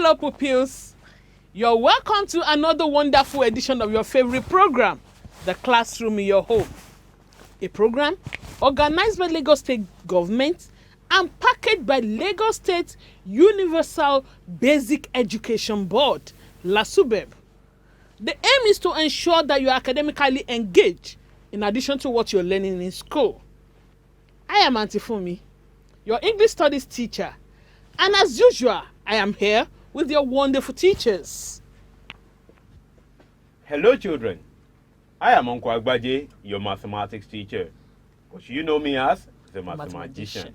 Hello, pupils. You're welcome to another wonderful edition of your favorite program, The Classroom in Your Home. A program organized by Lagos State Government and packaged by Lagos State Universal Basic Education Board, LASUBEB. The aim is to ensure that you are academically engaged in addition to what you're learning in school. I am Auntie Fumi, your English Studies teacher, and as usual, I am here with your wonderful teachers. Hello children, I am Uncle Agbaje, your mathematics teacher. But you know me as the mathematician.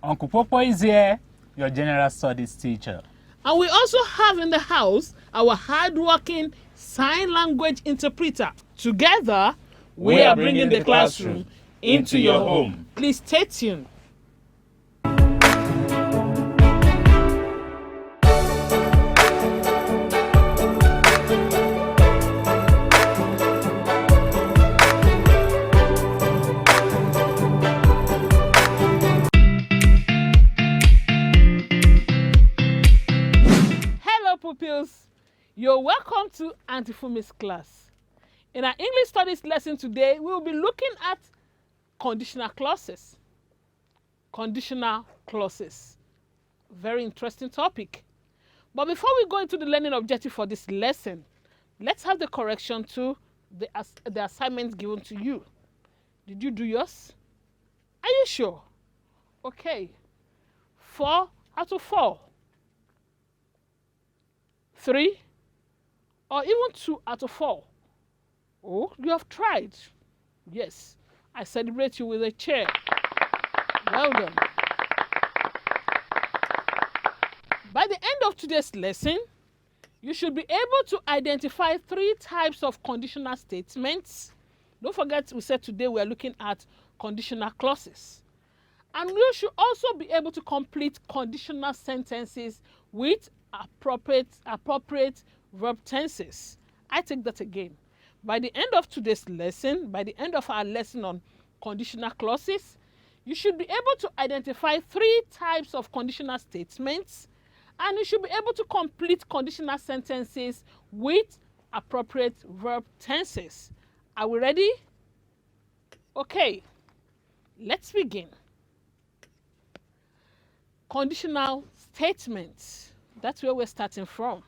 Uncle Popo is here, your general studies teacher. And we also have in the house our hard-working sign language interpreter. Together, we are bringing the classroom into your home. Please stay tuned. Pupils, you're welcome to Auntie Fumi's class. In our English Studies lesson today, we will be looking at conditional clauses. Conditional clauses. Very interesting topic. But before we go into the learning objective for this lesson, let's have the correction to the assignments given to you. Did you do yours? Are you sure? Okay. 4 out of 4. 3 or even 2 out of 4. Oh, you have tried. Yes, I celebrate you with a chair. Well done. By the end of today's lesson, you should be able to identify 3 types of conditional statements. Don't forget, we said today we are looking at conditional clauses. And you should also be able to complete conditional sentences with appropriate verb tenses. I take that again. By the end of today's lesson, by the end of our lesson on conditional clauses, you should be able to identify 3 types of conditional statements, and you should be able to complete conditional sentences with appropriate verb tenses. Are we ready? Okay, let's begin. Conditional statements. That's where we're starting from.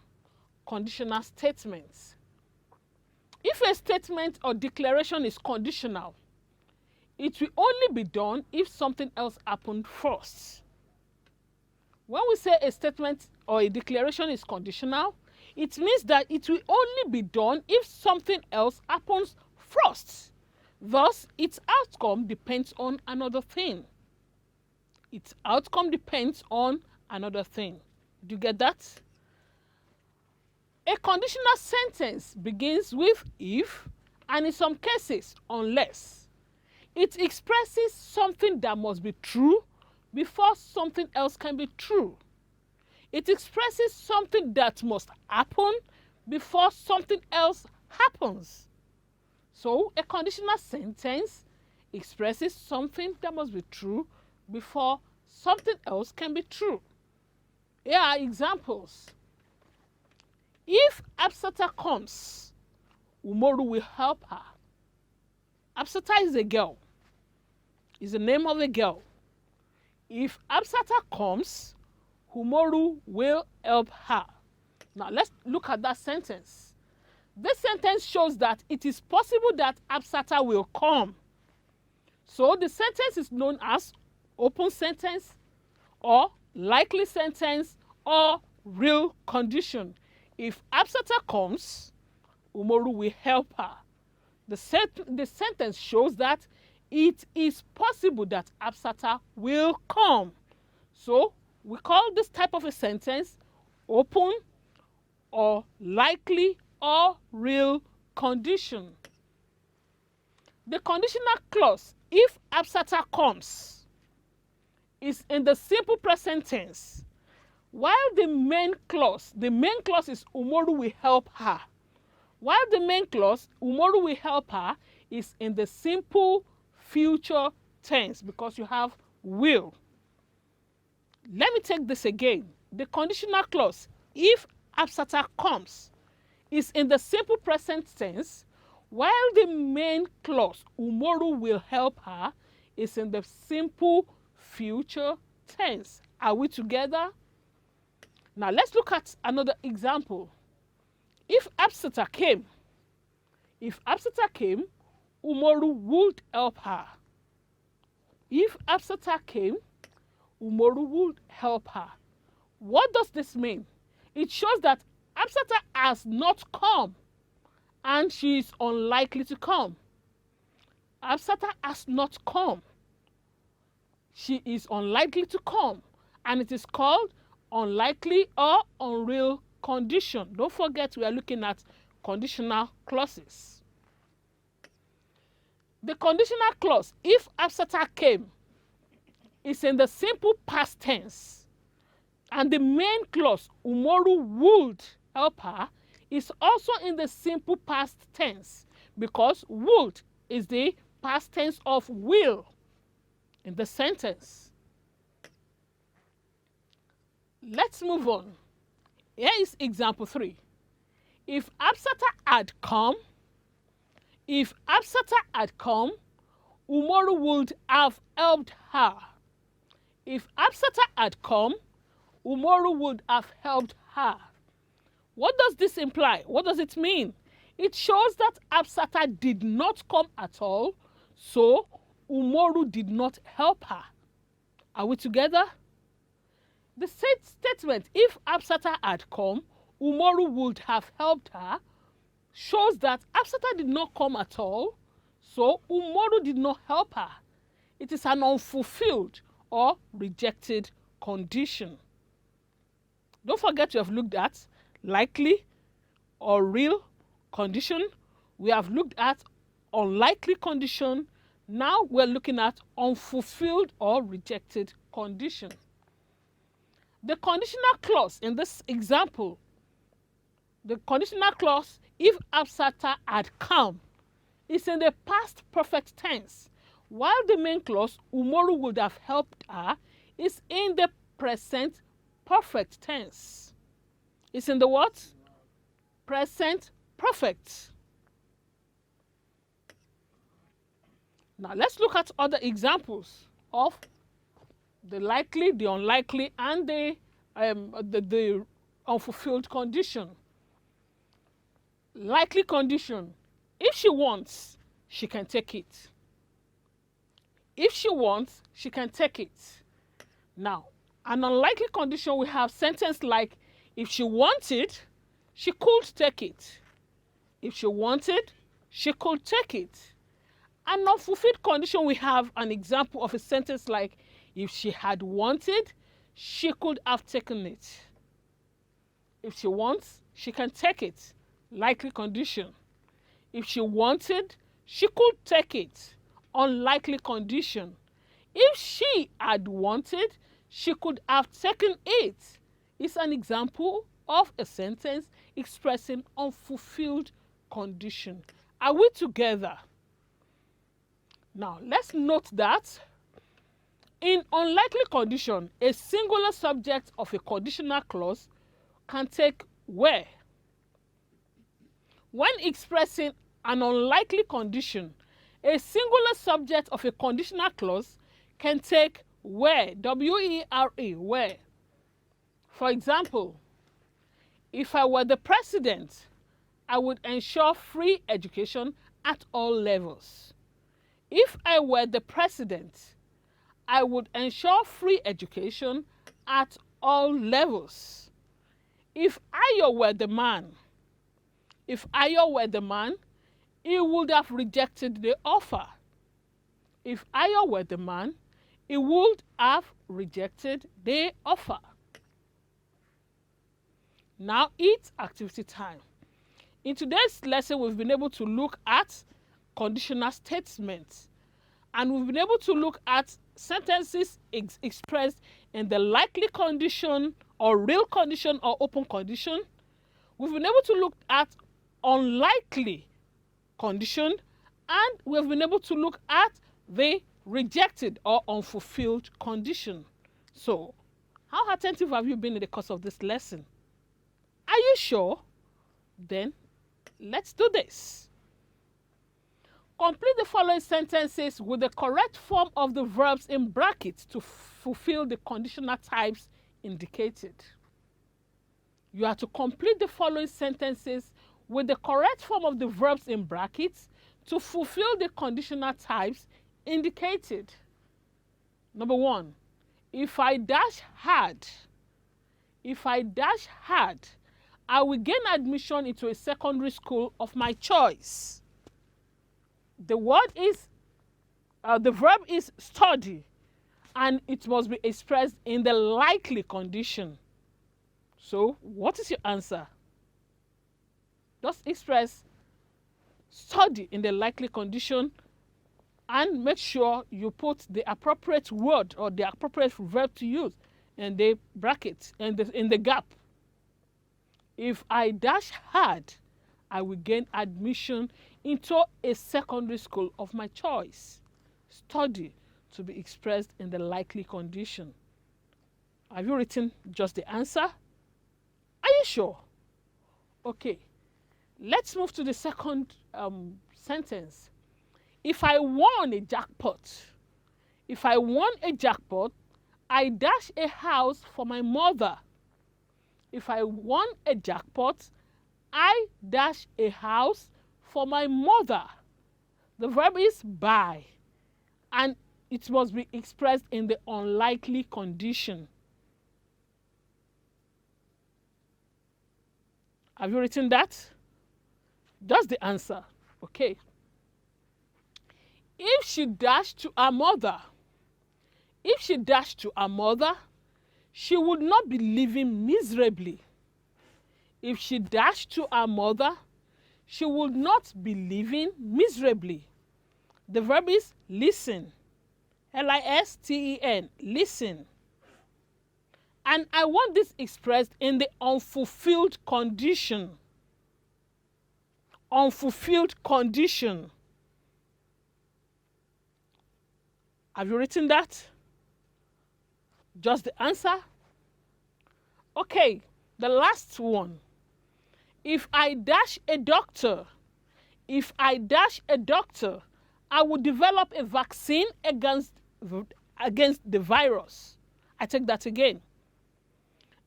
Conditional statements. If a statement or declaration is conditional, it will only be done if something else happened first. When we say a statement or a declaration is conditional, it means that it will only be done if something else happens first. Thus, its outcome depends on another thing. Its outcome depends on another thing. Do you get that? A conditional sentence begins with if, and in some cases, unless. It expresses something that must be true before something else can be true. It expresses something that must happen before something else happens. So, a conditional sentence expresses something that must be true before something else can be true. Here are examples. If Absata comes, Umoru will help her. Absata is a girl. Is the name of a girl. If Absata comes, Umoru will help her. Now let's look at that sentence. This sentence shows that it is possible that Absata will come. So the sentence is known as open sentence or likely sentence or real condition. If Absata comes, Umoru will help her. The sentence shows that it is possible that Absata will come. So we call this type of a sentence open or likely or real condition. The conditional clause, if Absata comes, is in the simple present tense, while the main clause is Umoru will help her. While the main clause, Umoru will help her, is in the simple future tense because you have will. Let me take this again. The conditional clause, if Absata comes is in the simple present tense, while the main clause Umoru will help her is in the simple future tense. Are we together? Now let's look at another example. If Absata came, Umoru would help her. If Absata came, Umoru would help her. What does this mean? It shows that Absata has not come and she is unlikely to come. Absata has not come. She is unlikely to come, and it is called unlikely or unreal condition. Don't forget we are looking at conditional clauses. The conditional clause, if Absata came, is in the simple past tense, and the main clause Umoru would help her is also in the simple past tense, because would is the past tense of will in the sentence. Let's move on. Here is example 3. If Absata had come, Umoru would have helped her. If Absata had come, Umoru would have helped her. What does this imply? What does it mean? It shows that Absata did not come at all, so Umoru did not help her. Are we together? The statement, if Absata had come, Umoru would have helped her, shows that Absata did not come at all, so Umoru did not help her. It is an unfulfilled or rejected condition. Don't forget we have looked at likely or real condition. We have looked at unlikely condition. Now we're looking at unfulfilled or rejected condition. The conditional clause in this example, the conditional clause, if Absata had come, is in the past perfect tense, while the main clause, Umoru would have helped her, is in the present perfect tense. It's in the what? Present perfect. Now let's look at other examples of the likely, the unlikely, and the unfulfilled condition. Likely condition. If she wants, she can take it. If she wants, she can take it. Now, an unlikely condition, we have sentence like, if she wanted, she could take it. If she wanted, she could take it. An unfulfilled condition, we have an example of a sentence like, if she had wanted, she could have taken it. If she wants, she can take it. Likely condition. If she wanted, she could take it. Unlikely condition. If she had wanted, she could have taken it. It's an example of a sentence expressing unfulfilled condition. Are we together? Now, let's note that in unlikely condition, a singular subject of a conditional clause can take where. When expressing an unlikely condition, a singular subject of a conditional clause can take where, W-E-R-E, where. For example, if I were the president, I would ensure free education at all levels. If I were the president, I would ensure free education at all levels. If Ayo were the man, he would have rejected the offer. If Ayo were the man, he would have rejected the offer. Now it's activity time. In today's lesson, we've been able to look at conditional statements, and we've been able to look at sentences expressed in the likely condition or real condition or open condition. We've been able to look at unlikely condition, and we've been able to look at the rejected or unfulfilled condition. So, how attentive have you been in the course of this lesson? Are you sure? Then let's do this. Complete the following sentences with the correct form of the verbs in brackets to fulfill the conditional types indicated. You are to complete the following sentences with the correct form of the verbs in brackets to fulfill the conditional types indicated. Number 1, if I dash hard, I will gain admission into a secondary school of my choice. The verb is study, and it must be expressed in the likely condition. So, what is your answer? Just express study in the likely condition and make sure you put the appropriate word or the appropriate verb to use in the bracket and in the gap. If I dash hard, I will gain admission into a secondary school of my choice. Study to be expressed in the likely condition. Have you written just the answer? Are you sure? Okay. Let's move to the second sentence. If I won a jackpot, I dash a house for my mother. If I won a jackpot, I dash a house for my mother. The verb is buy, and it must be expressed in the unlikely condition. Have you written that? That's the answer. Okay. If she dashed to her mother, she would not be living miserably. If she dashed to her mother, she would not be living miserably. The verb is listen. Listen. Listen. And I want this expressed in the unfulfilled condition. Unfulfilled condition. Have you written that? Just the answer? Okay, the last one. If I dash a doctor, I will develop a vaccine against the virus. I take that again.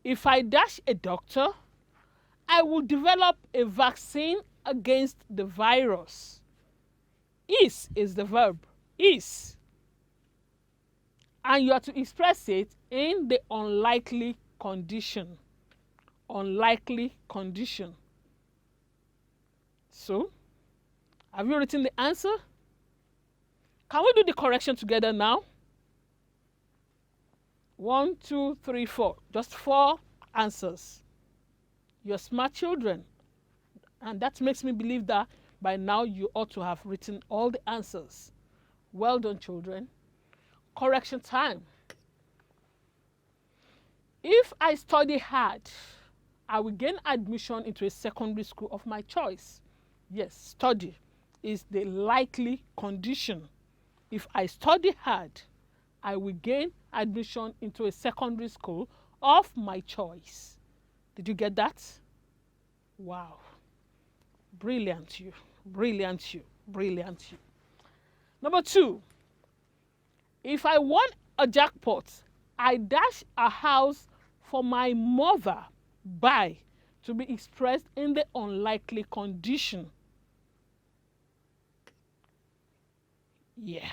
If I dash a doctor, I will develop a vaccine against the virus. Is the verb. Is. And you have to express it in the unlikely condition. Unlikely condition. So, have you written the answer? Can we do the correction together now? 1, 2, 3, 4. Just 4 answers. You're smart children. And that makes me believe that by now you ought to have written all the answers. Well done, children. Correction time. If I study hard, I will gain admission into a secondary school of my choice. Yes, study is the likely condition. If I study hard, I will gain admission into a secondary school of my choice. Did you get that? Wow. Brilliant you. Brilliant you. Brilliant you. Number 2. If I won a jackpot, I dash a house for my mother by to be expressed in the unlikely condition. Yeah.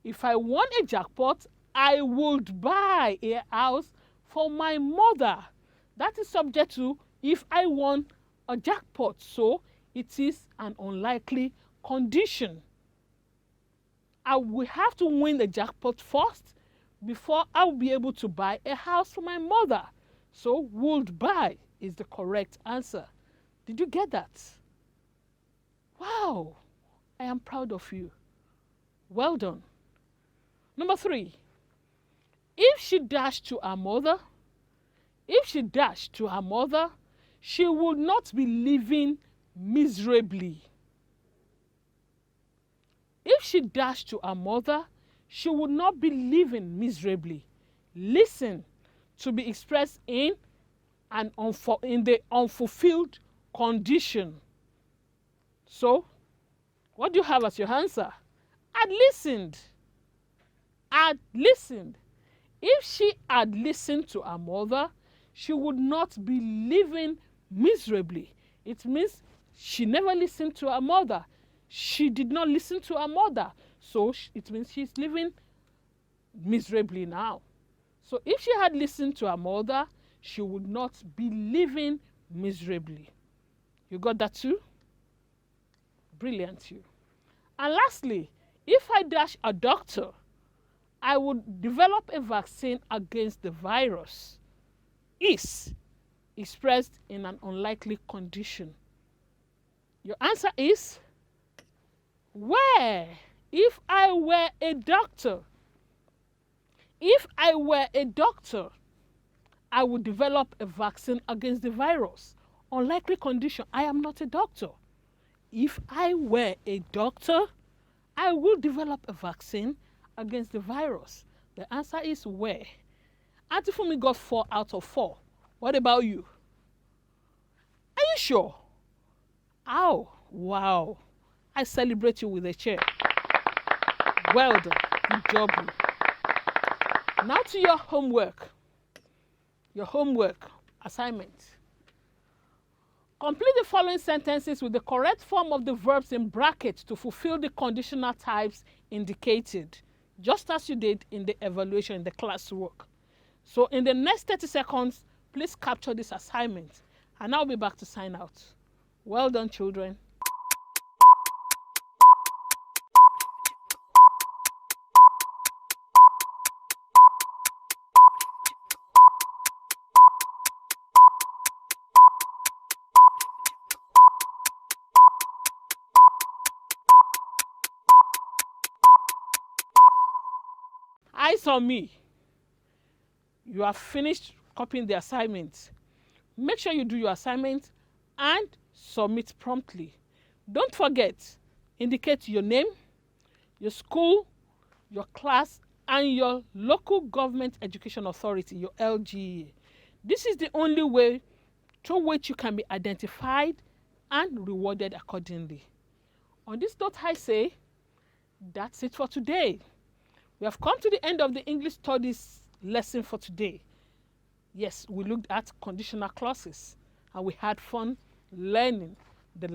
If I won a jackpot, I would buy a house for my mother. That is subject to if I won a jackpot. So it is an unlikely condition. I will have to win the jackpot first before I will be able to buy a house for my mother. So would buy is the correct answer. Did you get that? Wow. I am proud of you. Well done. Number 3. If she dashed to her mother, she would not be living miserably. If she dashed to her mother, she would not be living miserably. Listen to be expressed in and in the unfulfilled condition. So, what do you have as your answer? Had listened. Had listened. If she had listened to her mother, she would not be living miserably. It means she never listened to her mother. She did not listen to her mother. So it means she's living miserably now. So if she had listened to her mother, she would not be living miserably. You got that too? Brilliant, you. And lastly, if I dash a doctor, I would develop a vaccine against the virus. Is expressed in an unlikely condition. Your answer is where. If I were a doctor, if I were a doctor, I would develop a vaccine against the virus. Unlikely condition. I am not a doctor. If I were a doctor, I would develop a vaccine against the virus. The answer is where. Auntie Fumi got 4 out of 4. What about you? Are you sure? Oh, wow. I celebrate you with a chair. Well done. Good job. Now to your homework. Your homework assignment. Complete the following sentences with the correct form of the verbs in brackets to fulfill the conditional types indicated, just as you did in the evaluation in the classwork. So in the next 30 seconds, please capture this assignment, and I'll be back to sign out. Well done, children. Eyes on me. You have finished copying the assignment. Make sure you do your assignment and submit promptly. Don't forget, indicate your name, your school, your class, and your local government education authority, your LGA. This is the only way through which you can be identified and rewarded accordingly. On this note, I say, that's it for today. We have come to the end of the English studies lesson for today. Yes, we looked at conditional clauses and we had fun learning the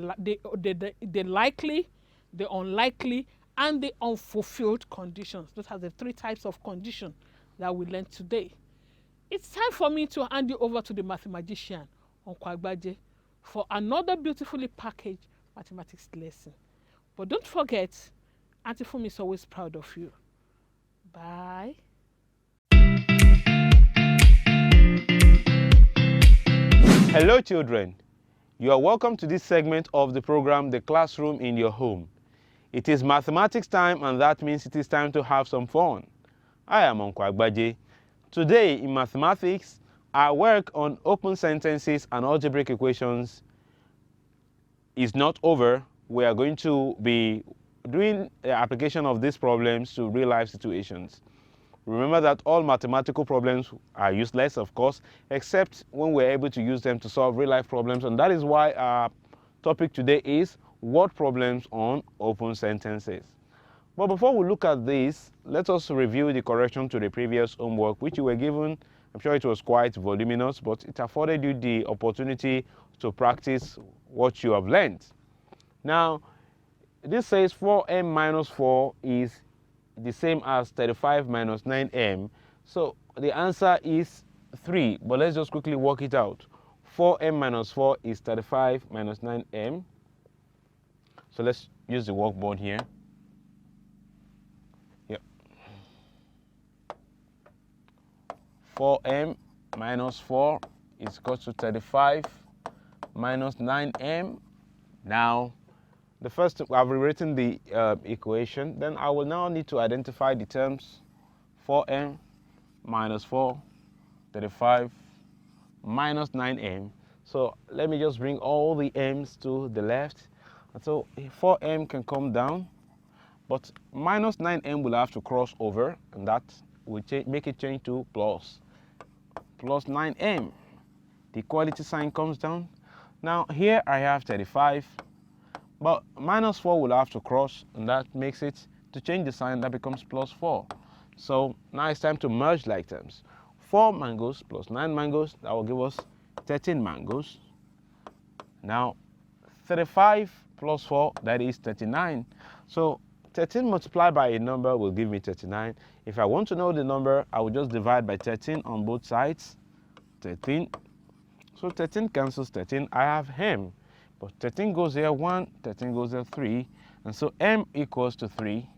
likely, the unlikely, and the unfulfilled conditions. Those are the 3 types of condition that we learned today. It's time for me to hand you over to the mathematician, Uncle Agbaje, for another beautifully packaged mathematics lesson. But don't forget, Auntie Fumi is always proud of you. Bye. Hello, children. You are welcome to this segment of the program, The Classroom in Your Home. It is mathematics time, and that means it is time to have some fun. I am Uncle Agbaje. Today in mathematics, our work on open sentences and algebraic equations is not over. We are going to be doing the application of these problems to real-life situations. Remember that all mathematical problems are useless, of course, except when we're able to use them to solve real-life problems, and that is why our topic today is word problems on open sentences. But before we look at this, let us review the correction to the previous homework which you were given. I'm sure it was quite voluminous, but it afforded you the opportunity to practice what you have learned. Now, this says 4m minus 4 is the same as 35 minus 9m. So the answer is 3, but let's just quickly work it out. 4m minus 4 is 35 minus 9m. So let's use the workboard here. Yep. 4m minus 4 is equal to 35 minus 9m. Now, the first, I've rewritten the equation. Then I will now need to identify the terms 4m minus 4, 35 minus 9m. So let me just bring all the m's to the left. And so 4m can come down, but minus 9m will have to cross over, and that will make it change to plus 9m. the equality sign comes down. Now here I have 35, but minus 4 will have to cross, and that makes it, to change the sign, that becomes plus 4. So now it's time to merge like terms. 4 mangoes plus 9 mangoes, that will give us 13 mangoes. Now 35 plus 4, that is 39. So 13 multiplied by a number will give me 39. If I want to know the number, I will just divide by 13 on both sides. 13. So 13 cancels 13. I have m. But 13 goes here 1, 13 goes here 3. And so m equals to 3,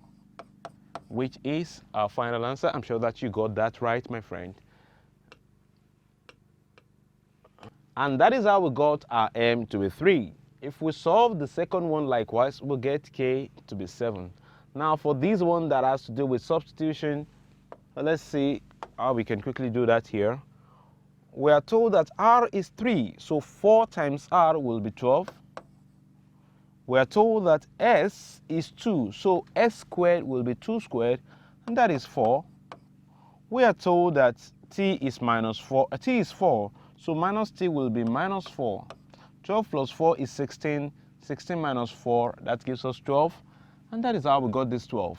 which is our final answer. I'm sure that you got that right, my friend. And that is how we got our m to be 3. If we solve the second one likewise, we'll get k to be 7. Now for this one that has to do with substitution, let's see how we can quickly do that here. We are told that r is 3, so 4 times r will be 12. We are told that s is 2, so s squared will be 2 squared, and that is 4. We are told that t is 4, so minus t will be minus 4. 12 plus 4 is 16. 16 minus 4, that gives us 12. And that is how we got this 12.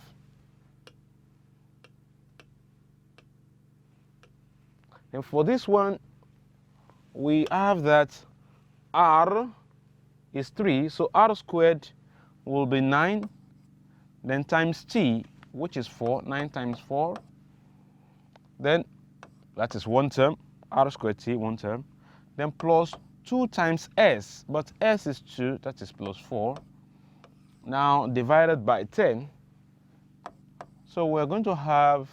And for this one, we have that r is 3. So r squared will be 9. Then times t, which is 4. 9 times 4. Then that is one term. R squared t, one term. Then plus 2 times s, but s is 2, that is plus 4. Now divided by 10. So we're going to have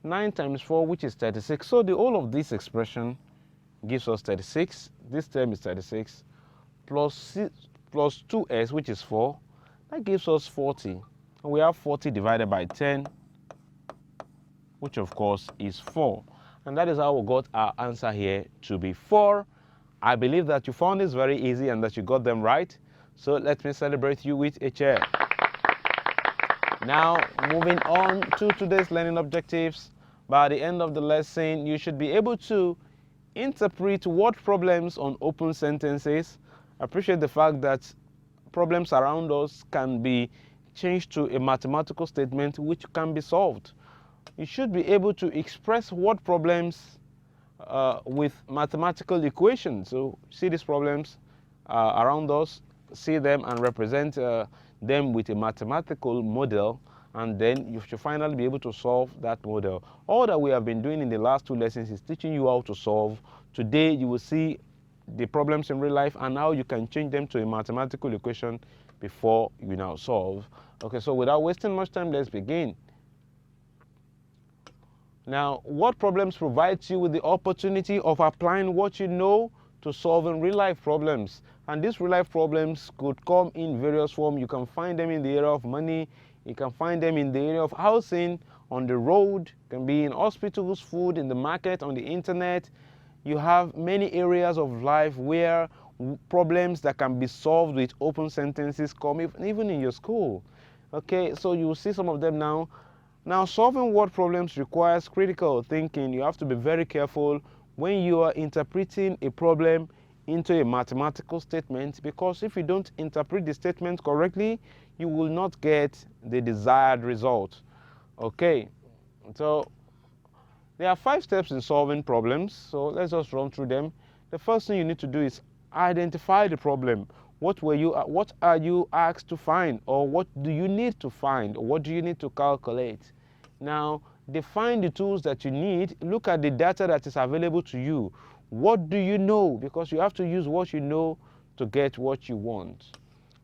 9 times 4, which is 36. So the whole of this expression gives us 36. This term is 36 plus 2s, which is 4. That gives us 40. And we have 40 divided by 10, which of course is 4. And that is how we got our answer here to be 4. I believe that you found this very easy and that you got them right. So let me celebrate you with a chair. Now, moving on to today's learning objectives. By the end of the lesson, you should be able to interpret word problems on open sentences. Appreciate the fact that problems around us can be changed to a mathematical statement which can be solved. You should be able to express word problems with mathematical equations. So see these problems around us, see them and represent them with a mathematical model, and then you should finally be able to solve that model. All that we have been doing in the last 2 lessons is teaching you how to solve. Today you will see the problems in real life and how you can change them to a mathematical equation before you now solve. Okay, so without wasting much time, let's begin. Now, what problems provides you with the opportunity of applying what you know to solving real-life problems? And these real-life problems could come in various forms. You can find them in the area of money. You can find them in the area of housing, on the road, can be in hospitals, food, in the market, on the internet. You have many areas of life where problems that can be solved with open sentences come, even in your school. Okay, so you will see some of them now. Now, solving word problems requires critical thinking. You have to be very careful when you are interpreting a problem into a mathematical statement, because if you don't interpret the statement correctly, you will not get the desired result. Okay, so there are 5 steps in solving problems, so let's just run through them. The first thing you need to do is identify the problem. What are you asked to find, or what do you need to find, or what do you need to calculate? Now, define the tools that you need. Look at the data that is available to you. What do you know? Because you have to use what you know to get what you want.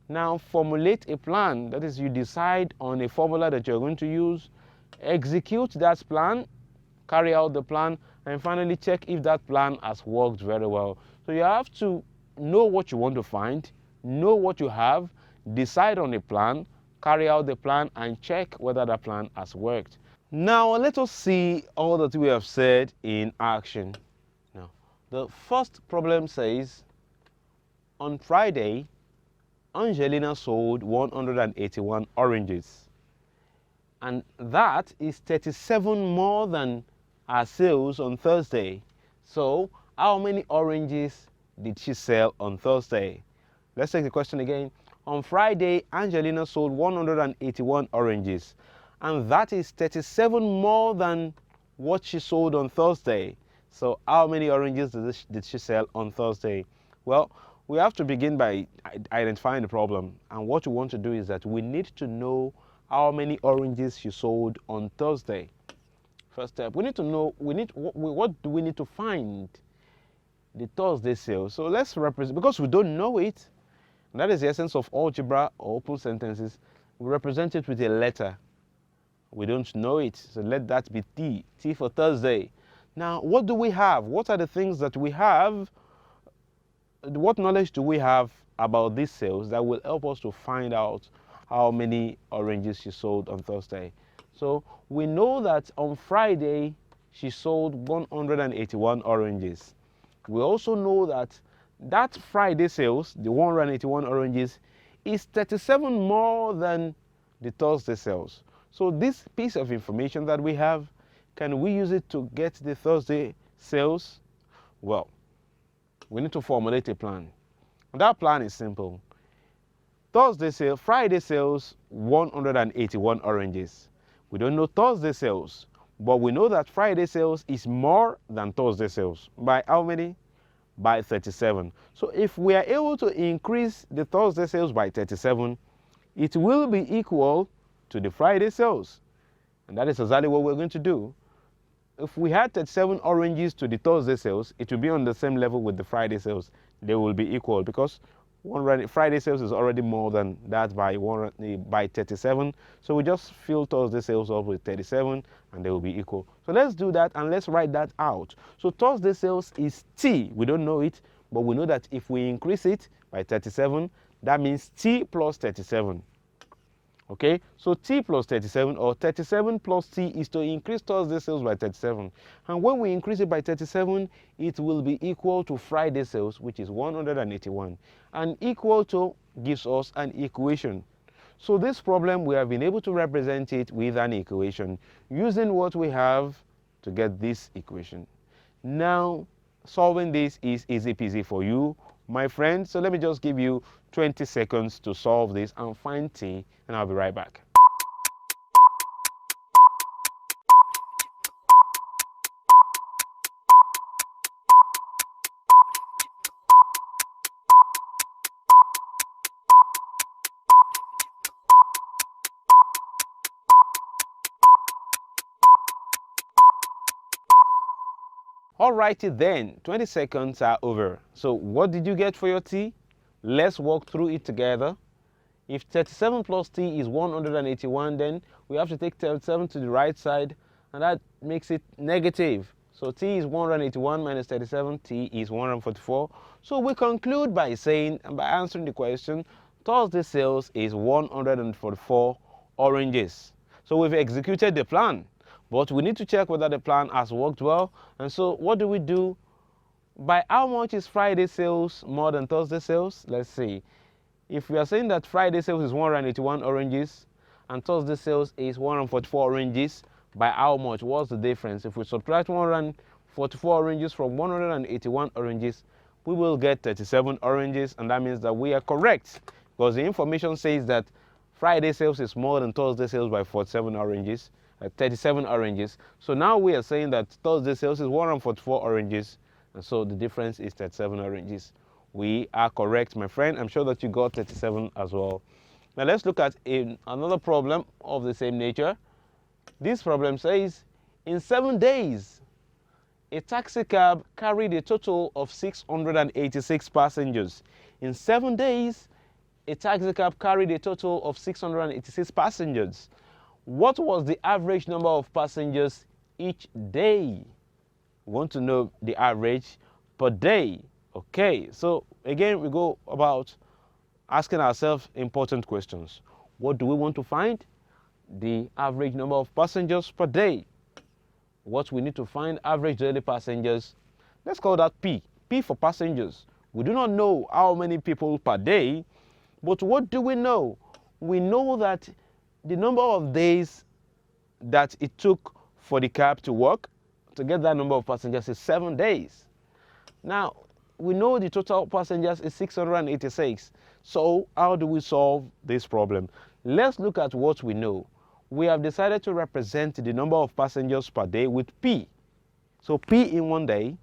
Now, formulate a plan. That is, you decide on a formula that you're going to use. Execute that plan, carry out the plan, and finally check if that plan has worked very well. So you have to know what you want to find, know what you have, decide on a plan, carry out the plan, and check whether that plan has worked. Now let us see all that we have said in action. Now, the first problem says, on Friday, Angelina sold 181 oranges, and that is 37 more than our sales on Thursday. So how many oranges did she sell on Thursday? Let's take the question again. On Friday, Angelina sold 181 oranges, and that is 37 more than what she sold on Thursday. So how many oranges did she sell on Thursday? Well, we have to begin by identifying the problem, and what we want to do is that we need to know how many oranges she sold on Thursday. First step, we need to know, what do we need to find? The Thursday sales. So let's represent, because we don't know it, and that is the essence of algebra or open sentences, we represent it with a letter. We don't know it, so let that be T. T for Thursday. Now, what do we have? What are the things that we have? What knowledge do we have about these sales that will help us to find out how many oranges she sold on Thursday? So we know that on Friday she sold 181 oranges. We also know that that Friday sales, the 181 oranges, is 37 more than the Thursday sales. So this piece of information that we have, can we use it to get the Thursday sales? Well, we need to formulate a plan. And that plan is simple. Friday sales 181 oranges. We don't know Thursday sales, but we know that Friday sales is more than Thursday sales. By how many? By 37. So if we are able to increase the Thursday sales by 37, it will be equal to the Friday sales. And that is exactly what we're going to do. If we had 37 oranges to the Thursday sales, it will be on the same level with the Friday sales. They will be equal because Friday sales is already more than that by 37. So we just fill Thursday sales up with 37 and they will be equal. So let's do that and let's write that out. So Thursday sales is T. We don't know it, but we know that if we increase it by 37, that means T plus 37. Okay, so T plus 37 or 37 plus T is to increase Thursday sales by 37. And when we increase it by 37, it will be equal to Friday sales, which is 181. And equal to gives us an equation. So this problem, we have been able to represent it with an equation using what we have to get this equation. Now, solving this is easy peasy for you, my friend. So let me just give you 20 seconds to solve this and find T, and I'll be right back. Alrighty then, 20 seconds are over. So what did you get for your T? Let's walk through it together. If 37 plus T is 181, then we have to take 37 to the right side, and that makes it negative. So T is 181 minus 37, T is 144. So we conclude by saying, and by answering the question, Thursday sales is 144 oranges. So we've executed the plan. But we need to check whether the plan has worked well. And so what do? By how much is Friday sales more than Thursday sales? Let's see. If we are saying that Friday sales is 181 oranges and Thursday sales is 144 oranges, by how much? What's the difference? If we subtract 144 oranges from 181 oranges, we will get 37 oranges, and that means that we are correct because the information says that Friday sales is more than Thursday sales by 47 oranges. 37 oranges. So now we are saying that Thursday sales is 144 oranges, and so the difference is 37 oranges. We are correct, my friend. I'm sure that you got 37 as well. Now let's look at another problem of the same nature. This problem says, in 7 days, a taxi cab carried a total of 686 passengers. In 7 days, a taxi cab carried a total of 686 passengers. What was the average number of passengers each day? We want to know the average per day. Okay, so again, we go about asking ourselves important questions. What do we want to find? The average number of passengers per day. What we need to find, average daily passengers. Let's call that P. P for passengers. We do not know how many people per day, but what do we know? We know that the number of days that it took for the cab to work, to get that number of passengers, is 7 days. Now, we know the total passengers is 686. So how do we solve this problem? Let's look at what we know. We have decided to represent the number of passengers per day with P. So P in one day,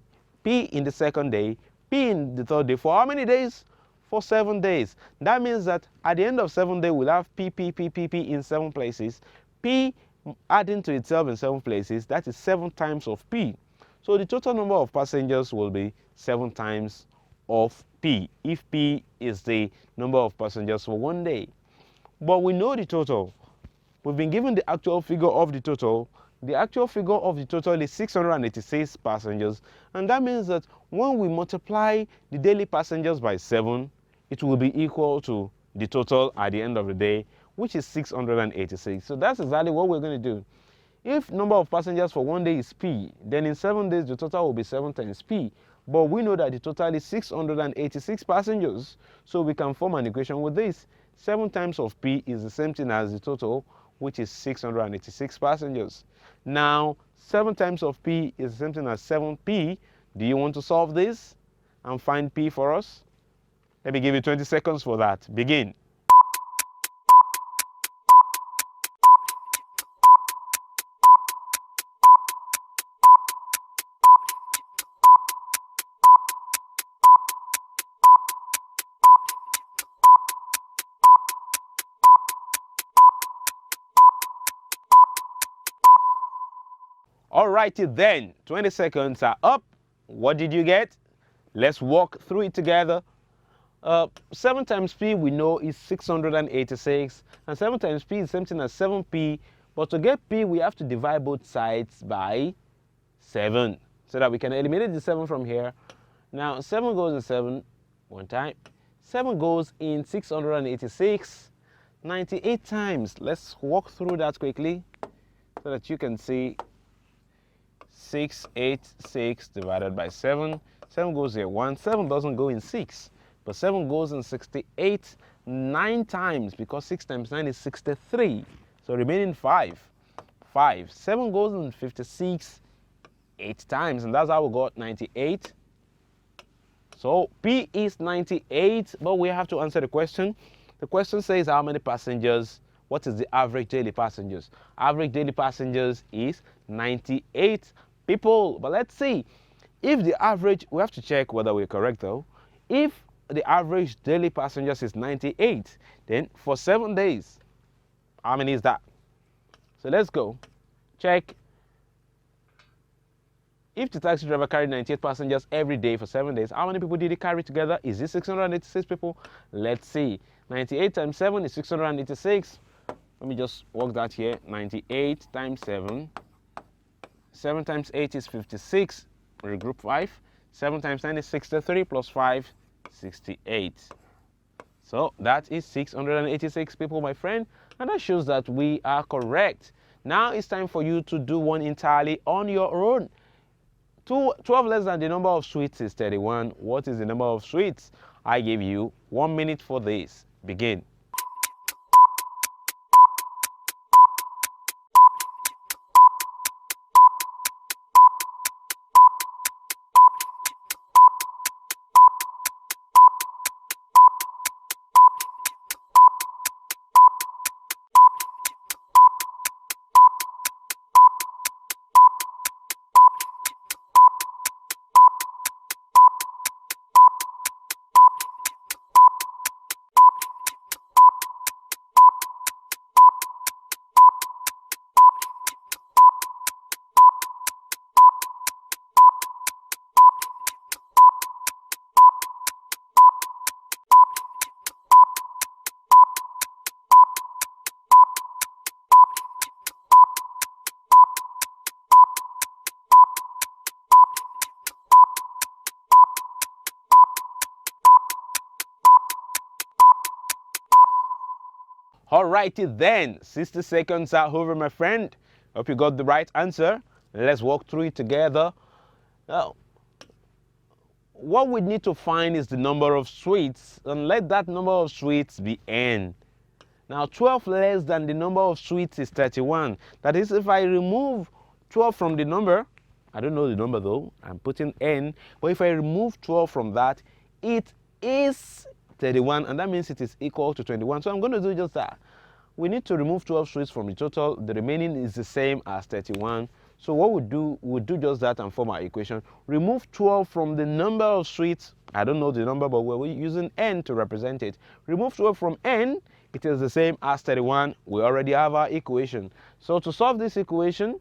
P in the second day, P in the third day. For how many days? For 7 days. That means that at the end of 7 days, we'll have P in 7 places. P adding to itself in 7 places, that is 7 times of P. So the total number of passengers will be 7 times of P, if P is the number of passengers for one day. But we know the total. We've been given the actual figure of the total. The actual figure of the total is 686 passengers, and that means that when we multiply the daily passengers by 7, it will be equal to the total at the end of the day, which is 686. So that's exactly what we're going to do. If number of passengers for one day is P, then in 7 days the total will be 7 times P. But we know that the total is 686 passengers, so we can form an equation with this. 7 times of P is the same thing as the total, which is 686 passengers. Now, 7 times of P is the same thing as 7P. Do you want to solve this and find P for us? Let me give you 20 seconds for that. Begin. Alrighty then, 20 seconds are up. What did you get? Let's walk through it together. 7 times P we know is 686, and 7 times P is something as 7P, but to get P we have to divide both sides by 7 so that we can eliminate the 7 from here. Now 7 goes in 7 one time, 7 goes in 686 98 times. Let's walk through that quickly so that you can see. 686 divided by 7. 7 goes here 1. 7 doesn't go in 6, but 7 goes in 68 9 times, because 6 times 9 is 63. So remaining 5. 5. 7 goes in 56 8 times, and that's how we got 98. So P is 98, but we have to answer the question. The question says how many passengers. What is the average daily passengers? Average daily passengers is 98 people. But let's see. If the average, we have to check whether we're correct though. If the average daily passengers is 98, then for 7 days, how many is that? So let's go. Check. If the taxi driver carried 98 passengers every day for 7 days, how many people did he carry together? Is it 686 people? Let's see. 98 times 7 is 686. Let me just work that here. 98 times 7. 7 times 8 is 56. Regroup 5. 7 times 9 is 63 plus 5, 68. So that is 686 people, my friend. And that shows that we are correct. Now it's time for you to do one entirely on your own. 12 less than the number of sweets is 31. What is the number of sweets? I give you 1 minute for this. Begin. Alrighty then, 60 seconds are over, my friend. Hope you got the right answer. Let's walk through it together. Now, what we need to find is the number of sweets, and let that number of sweets be n. Now, 12 less than the number of sweets is 31. That is, if I remove 12 from the number, I don't know the number though. I'm putting n. But if I remove 12 from that, it is 31, and that means it is equal to 21. So I'm going to do just that. We need to remove 12 sweets from the total. The remaining is the same as 31. So what we'll do just that and form our equation. Remove 12 from the number of sweets. I don't know the number, but we're using n to represent it. Remove 12 from n, it is the same as 31. We already have our equation. So to solve this equation,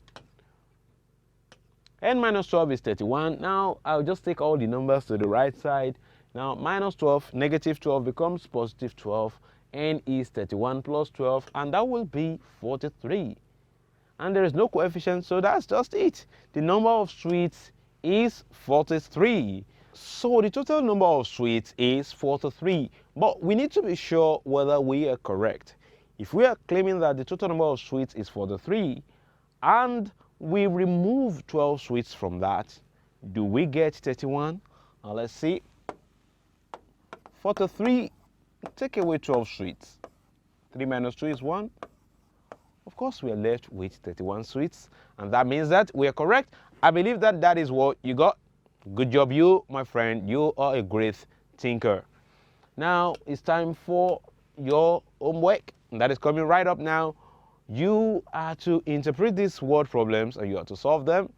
n minus 12 is 31. Now I'll just take all the numbers to the right side. Now minus 12, negative 12 becomes positive 12. N is 31 plus 12, and that will be 43. And there is no coefficient, so that's just it. The number of sweets is 43. So the total number of sweets is 43. But we need to be sure whether we are correct. If we are claiming that the total number of sweets is 43, and we remove 12 sweets from that, do we get 31? Now let's see. 43, take away 12 sweets. 3 minus 2 is 1. Of course, we are left with 31 sweets, and that means that we are correct. I believe that that is what you got. Good job, you, my friend. You are a great thinker. Now, it's time for your homework, and that is coming right up now. You are to interpret these word problems, and you are to solve them.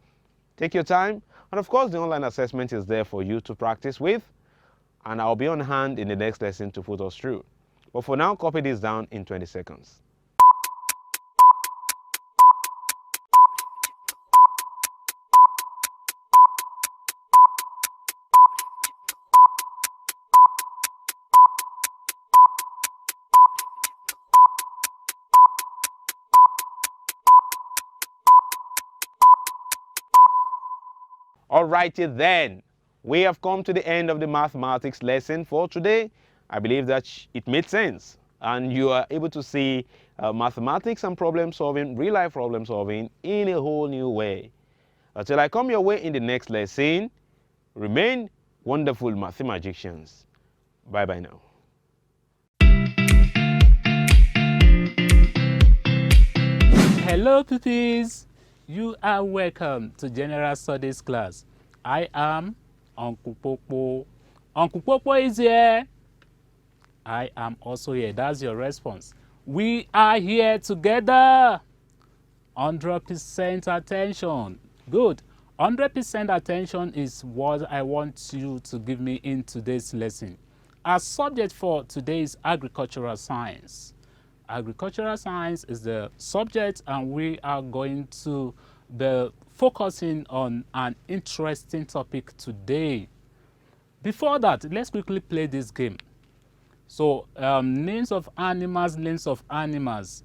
Take your time, and of course, the online assessment is there for you to practice with, and I'll be on hand in the next lesson to put us through. But for now, copy this down in 20 seconds. Alrighty then, we have come to the end of the mathematics lesson for today. I believe that it made sense, and you are able to see mathematics and problem solving, real life problem solving in a whole new way. Until I come your way in the next lesson, remain wonderful mathematicians. Bye bye now. Hello, pupils. You are welcome to General Studies class. I am Uncle Popo. Uncle Popo is here. I am also here. That's your response. We are here together. 100% attention. Good. 100% attention is what I want you to give me in today's lesson. Our subject for today is agricultural science. Agricultural science is the subject, and we are going to be focusing on an interesting topic today. Before that, let's quickly play this game. So, names of animals, names of animals.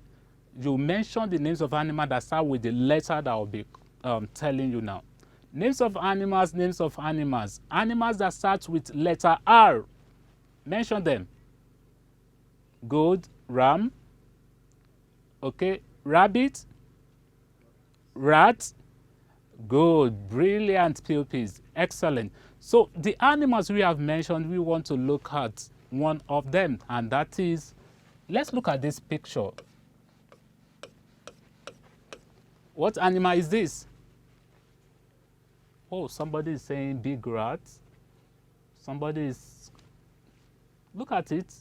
You mention the names of animals that start with the letter that I'll be telling you now. Names of animals, names of animals. Animals that start with letter R. Mention them. Good. Ram. Okay. Rabbit. Rat. Good. Brilliant pupils. Excellent. So the animals we have mentioned, we want to look at one of them, and that is, let's look at this picture. What animal is this? Oh, somebody is saying big rat. Somebody is, look at it.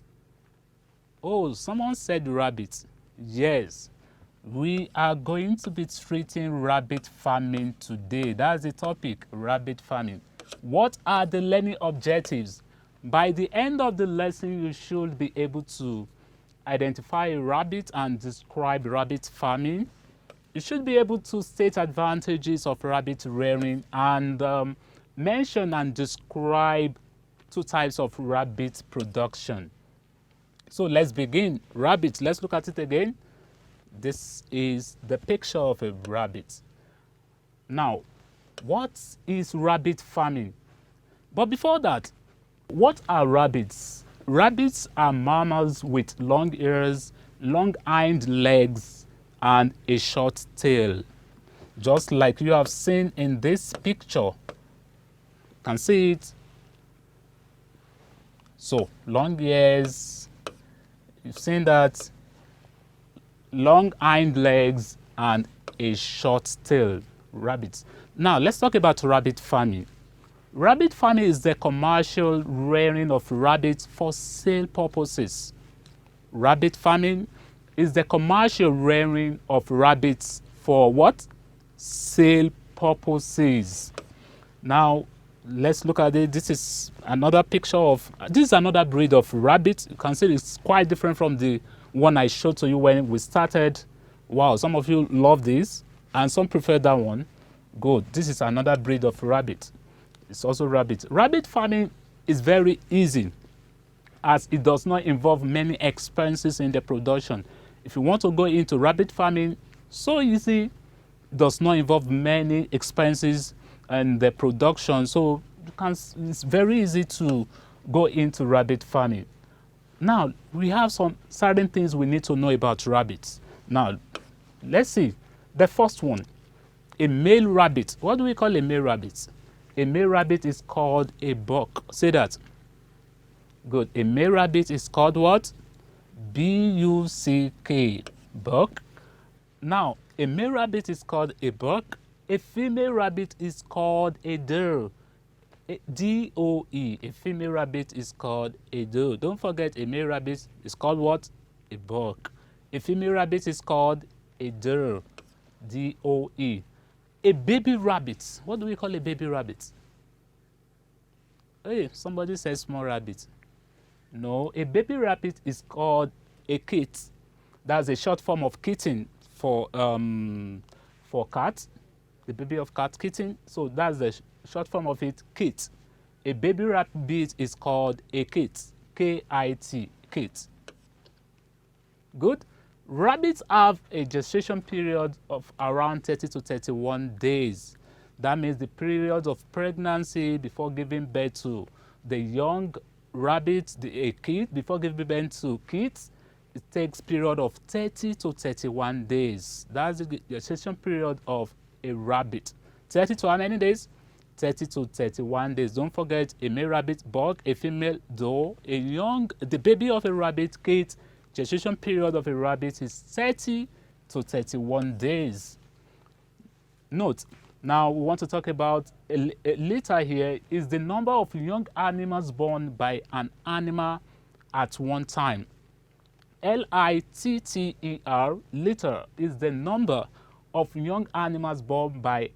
Oh, someone said rabbit. Yes, we are going to be treating rabbit farming today. That's the topic, rabbit farming. What are the learning objectives? By the end of the lesson, you should be able to identify a rabbit and describe rabbit farming. You should be able to state advantages of rabbit rearing and mention and describe 2 types of rabbit production. So let's begin. Rabbit, let's look at it again. This is the picture of a rabbit. Now, what is rabbit farming? But before that, what are rabbits? Rabbits are mammals with long ears, long hind legs, and a short tail. Just like you have seen in this picture. Can see it? So, long ears, you've seen that, long hind legs, and a short tail. Rabbits. Now, let's talk about rabbit farming. Rabbit farming is the commercial rearing of rabbits for sale purposes. Rabbit farming is the commercial rearing of rabbits for what? Sale purposes. Now, let's look at it. This is another picture of, this is another breed of rabbit. You can see it's quite different from the one I showed to you when we started. Wow, some of you love this and some prefer that one. Good. This is another breed of rabbit. It's also rabbit. Rabbit farming is very easy as it does not involve many expenses in the production. If you want to go into rabbit farming, so easy, it does not involve many expenses in the production. So it's very easy to go into rabbit farming. Now, we have some certain things we need to know about rabbits. Now, let's see. The first one, a male rabbit. What do we call a male rabbit? A male rabbit is called a buck. Say that. Good. A male rabbit is called what? B-U-C-K. Buck. Now, a male rabbit is called a buck. A female rabbit is called a doe. D-O-E. A female rabbit is called a doe. Don't forget, a male rabbit is called what? A buck. A female rabbit is called a doe. D-O-E. A baby rabbit. What do we call a baby rabbit? Hey, somebody says small rabbit. No, a baby rabbit is called a kit. That's a short form of kitten for cat. The baby of cat, kitten. So that's the short form of it, kit. A baby rabbit is called a kit. K-I-T, kit. Good. Rabbits have a gestation period of around 30 to 31 days. That means the period of pregnancy before giving birth to the young rabbit, a kid, before giving birth to kids, it takes period of 30 to 31 days. That's the gestation period of a rabbit. 30 to how many days? 30 to 31 days. Don't forget, a male rabbit, buck, a female doe, the baby of a rabbit, kid, gestation period of a rabbit is 30 to 31 days. Note, now we want to talk about a litter here is the number of young animals born by an animal at one time. L-I-T-T-E-R, litter, is the number of young animals born by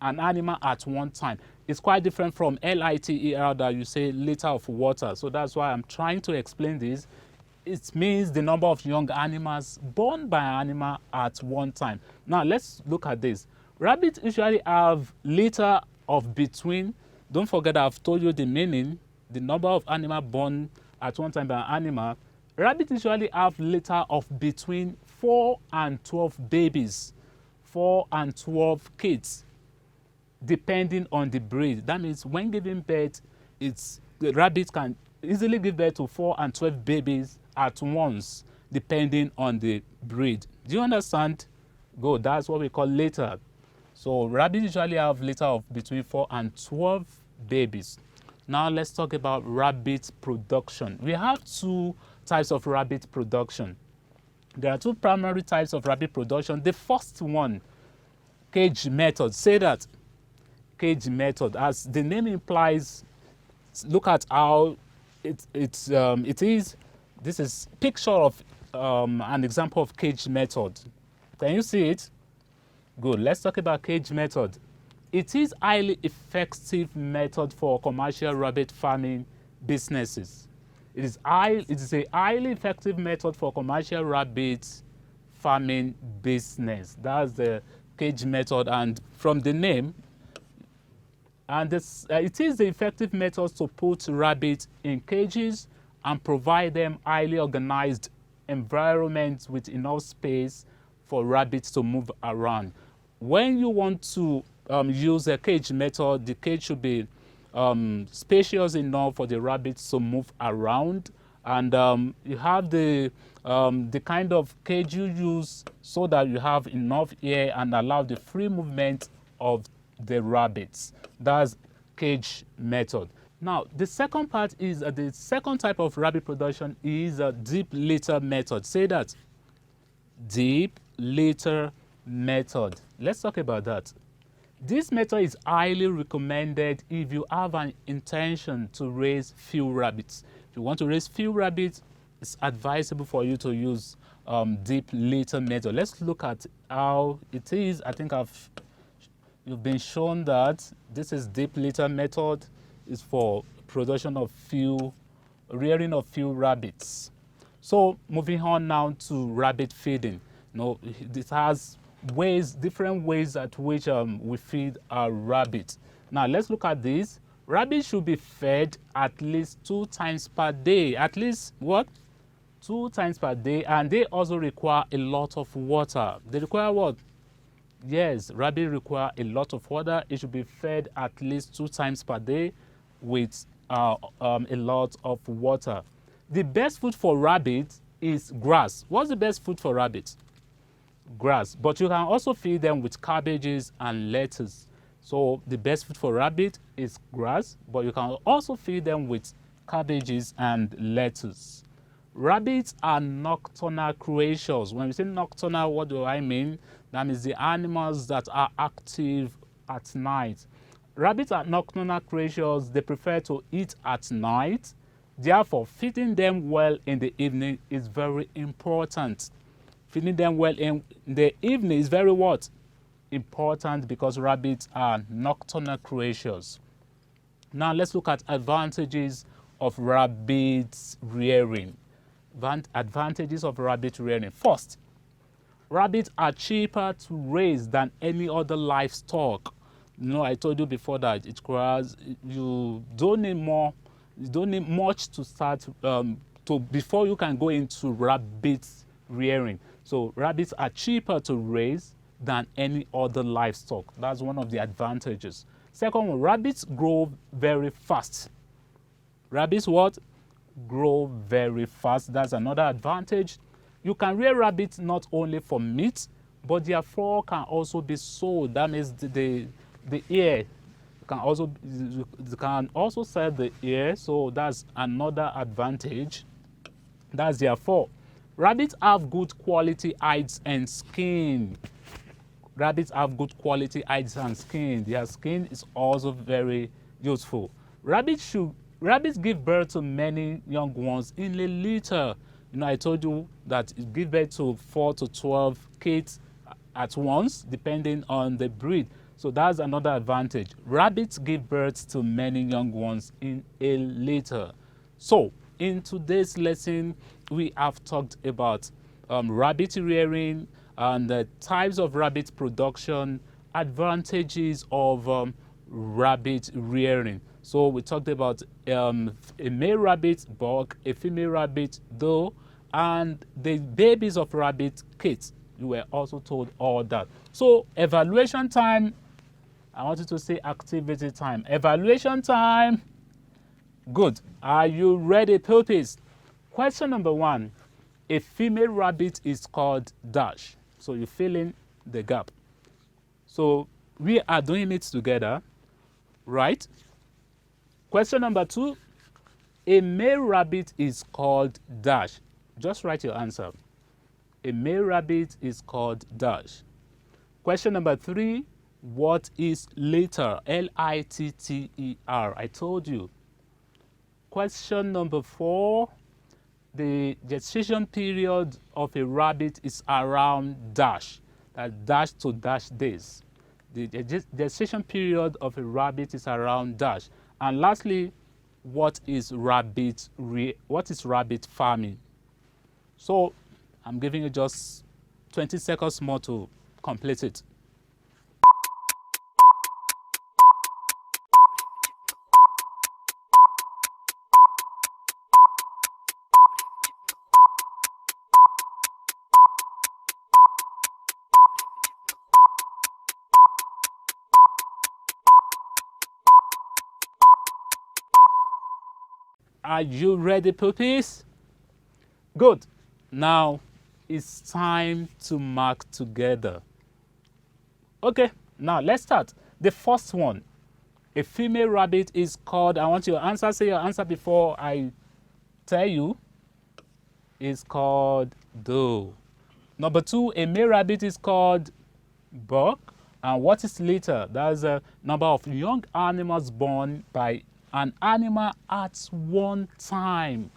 an animal at one time. It's quite different from L-I-T-E-R that you say liter of water. So that's why I'm trying to explain this. It means the number of young animals born by an animal at one time. Now let's look at this. Rabbits usually have litter of between, don't forget I've told you the meaning, the number of animals born at one time by an animal. Rabbits usually have litter of between 4 and 12 babies, 4 and 12 kids, depending on the breed. That means when giving birth, the rabbits can easily give birth to 4 and 12 babies at once, depending on the breed. Do you understand? Good. That's what we call litter. So rabbits usually have litter of between 4 and 12 babies. Now let's talk about rabbit production. We have two types of rabbit production. There are two primary types of rabbit production. The first one, cage method. Say that. Cage method. As the name implies, look at how it is. This is picture of an example of cage method. Can you see it? Good. Let's talk about cage method. It is highly effective method for commercial rabbit farming businesses. It is a highly effective method for commercial rabbit farming business. That's the cage method, and from the name, and it is the effective method to put rabbits in cages and provide them highly organized environments with enough space for rabbits to move around. When you want to use a cage method, the cage should be spacious enough for the rabbits to move around, and you have the kind of cage you use so that you have enough air and allow the free movement of the rabbits. That's cage method. Now, the second part is the second type of rabbit production is a deep litter method. Say that. Deep litter method. Let's talk about that. This method is highly recommended if you have an intention to raise few rabbits. If you want to raise few rabbits, it's advisable for you to use deep litter method. Let's look at how it is. I think you've been shown that this is deep litter method. Is for production of rearing of few rabbits. So moving on now to rabbit feeding. It has different ways at which we feed our rabbits. Now let's look at this. Rabbits should be fed at least 2 times per day. At least what? 2 times per day, and they also require a lot of water. They require what? Yes, rabbits require a lot of water. It should be fed at least 2 times per day with a lot of water. The best food for rabbits is grass. What's the best food for rabbits? Grass. But you can also feed them with cabbages and lettuce. So the best food for rabbit is grass, but you can also feed them with cabbages and lettuce. Rabbits are nocturnal creatures. When we say nocturnal, what do I mean? That means the animals that are active at night. Rabbits are nocturnal creatures. They prefer to eat at night. Therefore, feeding them well in the evening is very important. Feeding them well in the evening is very what? Important, because rabbits are nocturnal creatures. Now let's look at advantages of rabbit rearing. Advantages of rabbit rearing. First, rabbits are cheaper to raise than any other livestock. I told you before that you don't need much to start before you can go into rabbit rearing. So rabbits are cheaper to raise than any other livestock. That's one of the advantages. Second one, rabbits grow very fast. Rabbits what? Grow very fast. That's another advantage. You can rear rabbits not only for meat, but their fur can also be sold. That means the ear you can also sell the ear. So that's another advantage. That's their fur. Rabbits have good quality hides and skin. Rabbits have good quality hides and skin. Their skin is also very useful. Rabbits give birth to many young ones in a litter. I told you that it gives birth to 4 to 12 kids at once, depending on the breed. So that's another advantage. Rabbits give birth to many young ones in a litter. So in today's lesson, we have talked about rabbit rearing and the types of rabbit production, advantages of rabbit rearing. So we talked about a male rabbit, buck, a female rabbit, doe, and the babies of rabbit, kids. You were also told all that. So evaluation time. I want you to say activity time. Evaluation time. Good. Are you ready, pupils? Question number 1. A female rabbit is called dash. So you fill in the gap. So we are doing it together, right? Question number 2. A male rabbit is called dash. Just write your answer. A male rabbit is called dash. Question number 3. What is litter? L-I-T-T-E-R. I told you. Question number 4. The gestation period of a rabbit is around dash. That dash to dash days. The gestation period of a rabbit is around dash. And lastly, what is rabbit farming? So I'm giving you just 20 seconds more to complete it. Are you ready, puppies? Good. Now it's time to mark together. Okay, now let's start. The first one. A female rabbit is called, I want you to answer, say your answer before I tell you. Is called doe. Number 2, a male rabbit is called buck. And what is litter? That's a number of young animals born by an animal at one time.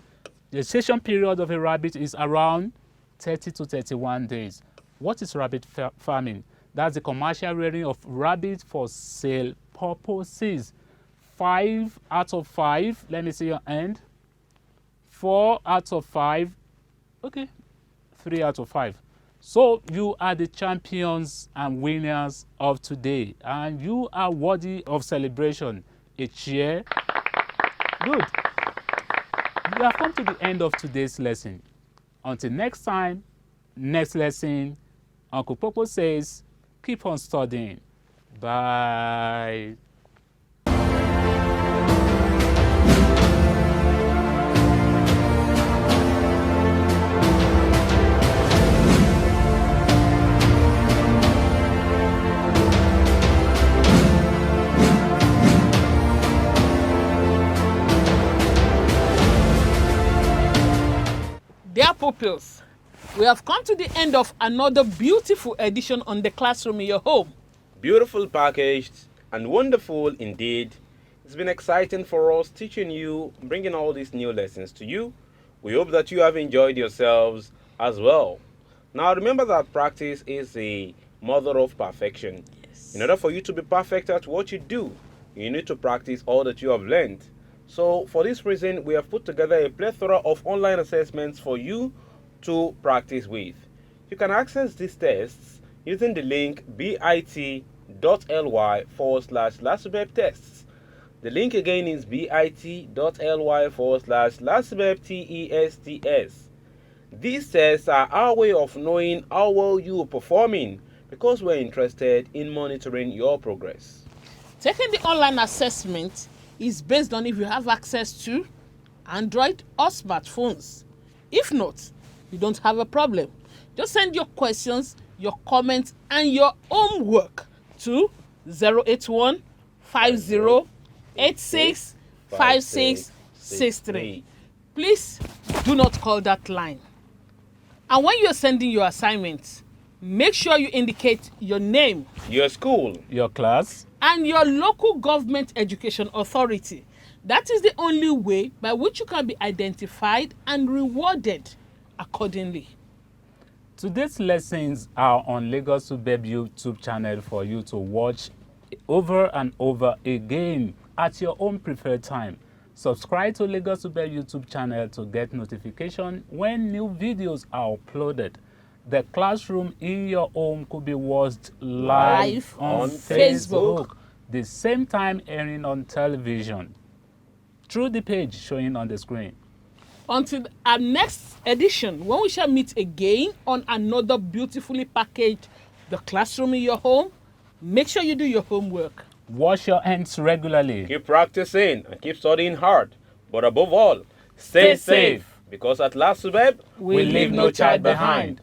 The gestation period of a rabbit is around 30 to 31 days. What is rabbit farming? That's the commercial rearing of rabbits for sale purposes. 5 out of 5. Let me see your hand. 4 out of 5. Okay, 3 out of 5. So you are the champions and winners of today, and you are worthy of celebration. A cheer. Good. We have come to the end of today's lesson. Until next time, next lesson, Uncle Popo says, keep on studying. Bye. Dear pupils, we have come to the end of another beautiful edition on the classroom in your home. Beautiful packaged and wonderful indeed. It's been exciting for us teaching you, bringing all these new lessons to you. We hope that you have enjoyed yourselves as well. Now remember that practice is the mother of perfection. Yes. In order for you to be perfect at what you do, you need to practice all that you have learned. So for this reason, we have put together a plethora of online assessments for you to practice with. You can access these tests using the link bit.ly/LASUBEB-tests. The link again is bit.ly/LASUBEB-tests. These tests are our way of knowing how well you are performing because we're interested in monitoring your progress. Taking the online assessment is based on if you have access to Android or smartphones. If not, you don't have a problem. Just send your questions, your comments, and your homework to 081 50 86 5663. Please do not call that line. And when you're sending your assignments, make sure you indicate your name, Your school, Your class. and your local government education authority. That is the only way by which you can be identified and rewarded accordingly. Today's lessons are on Lagos Subeb YouTube channel for you to watch over and over again at your own preferred time. Subscribe to Lagos Subeb YouTube channel to get notification when new videos are uploaded. The classroom in your home could be watched live on Facebook. The same time airing on television through the page showing on the screen. Until our next edition, when we shall meet again on another beautifully packaged The Classroom in Your Home, make sure you do your homework. Wash your hands regularly. keep practicing and keep studying hard. But above all, stay Stay safe. because at LASUBEB, We leave no child behind.